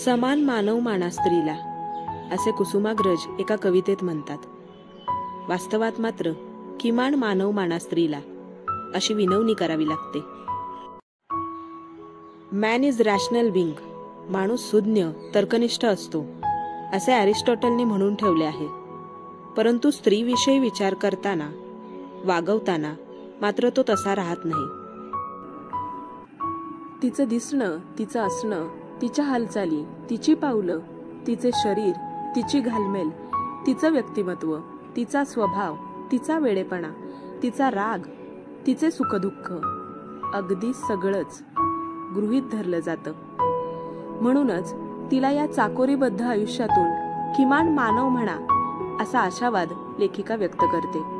समान मानव माना स्त्रीला, असे कुसुमाग्रज एका कवितेत म्हणतात. वास्तवात मात्र किमान मानव माना स्त्रीला अशी विनवणी करावी लागते. Man is rational being. माणूस सुज्ञ तर्कनिष्ठ असतो असे अरिस्टॉटलने म्हणून ठेवले आहे. परंतु स्त्रीविषयी विचार करताना, वागवताना मात्र तो तसा राहत नाही. तिचं दिसणं, तिचं असणं, तिच्या हालचाली, तिची पावलं, तिचे शरीर, तिची घालमेल, तिचं व्यक्तिमत्व, तिचा स्वभाव, तिचा वेडेपणा, तिचा राग, तिचे सुखदुःख, अगदी सगळंच गृहीत धरलं जातं. म्हणूनच तिला या चाकोरीबद्ध आयुष्यातून किमान मानव म्हणा असा आशावाद लेखिका व्यक्त करते.